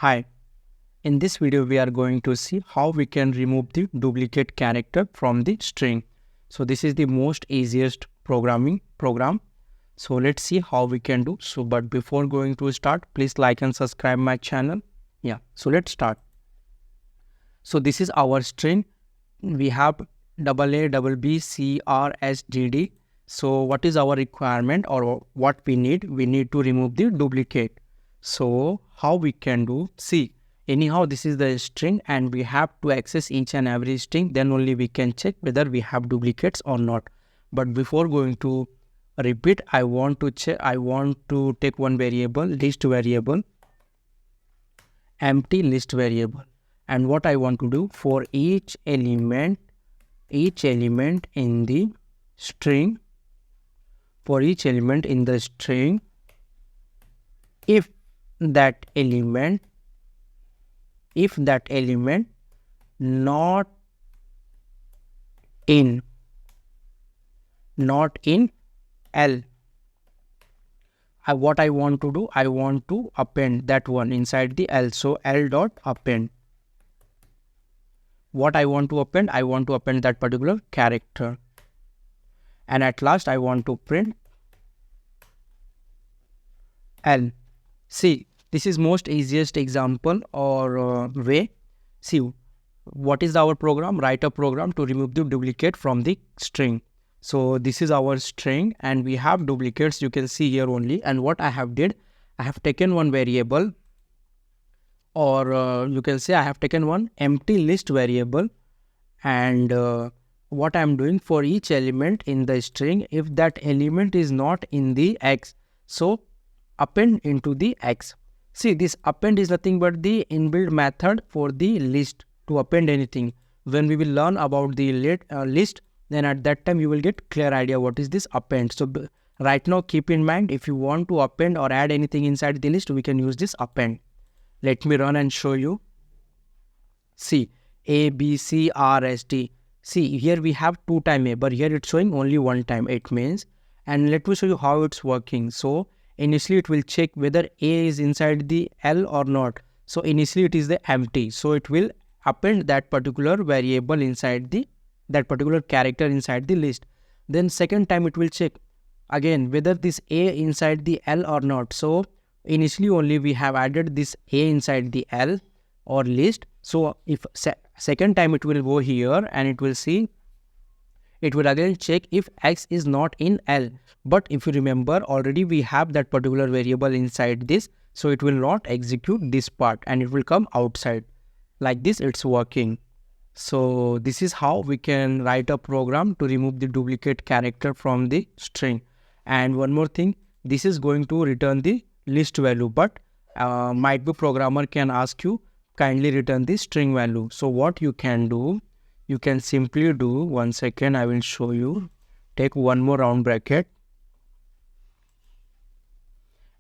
Hi, in this video we are going to see how we can remove the duplicate character from the string. So this is the most easiest programming program. So let's see how we can do. But before going to start, please like and subscribe my channel. So let's start. So this is our string. We have AA, BB, C, R, S, GD. So what is our requirement or what we need? We need to remove the duplicate. So how we can do? See, anyhow this is the string and we have to access each and every string, then only we can check whether we have duplicates or not. But before going to repeat, I want to take one variable, list variable, empty list variable, and what I want to do, for each element in the string, if that element not in L, what I want to do, I want to append that one inside the L. So L dot append. What I want to append? I want to append that particular character. And at last I want to print L. See, this is most easiest example or way. See, what is our program? Write a program to remove the duplicate from the string. So this is our string and we have duplicates, you can see here only. And what I have did, I have taken one variable, or you can say I have taken one empty list variable, and what I am doing, for each element in the string, if that element is not in the X, so append into the X. See, this append is nothing but the inbuilt method for the list to append anything. When we will learn about the list, then at that time you will get clear idea what is this append. So right now keep in mind, if you want to append or add anything inside the list, we can use this append. Let me run and show you. See, A, B, C, R, S, T. See, here we have 2 times A, but here it's showing only 1 time. It means, and let me show you how it's working. So initially it will check whether A is inside the L or not. So initially it is the empty. So it will append that particular variable inside that particular character inside the list. Then second time it will check again whether this A inside the L or not. So initially only we have added this A inside the L or list. So if second time it will go here and it will see, it will again check if X is not in L. But if you remember, already we have that particular variable inside this, so it will not execute this part and it will come outside. Like this it's working. So this is how we can write a program to remove the duplicate character from the string. And one more thing, this is going to return the list value, but might be programmer can ask you kindly return the string value. So what you can do, you can simply do, 1 second, I will show you. Take one more round bracket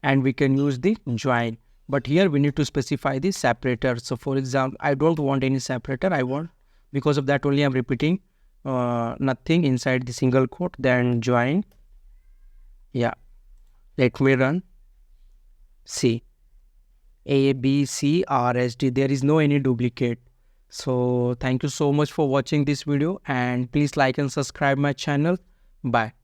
and we can use the join. But here we need to specify the separator. So for example, I don't want any separator. I want, because of that only I'm repeating nothing inside the single quote, then join. Let me run. See, A, B, C, R, S, D. There is no any duplicate. So thank you so much for watching this video and please like and subscribe my channel. Bye.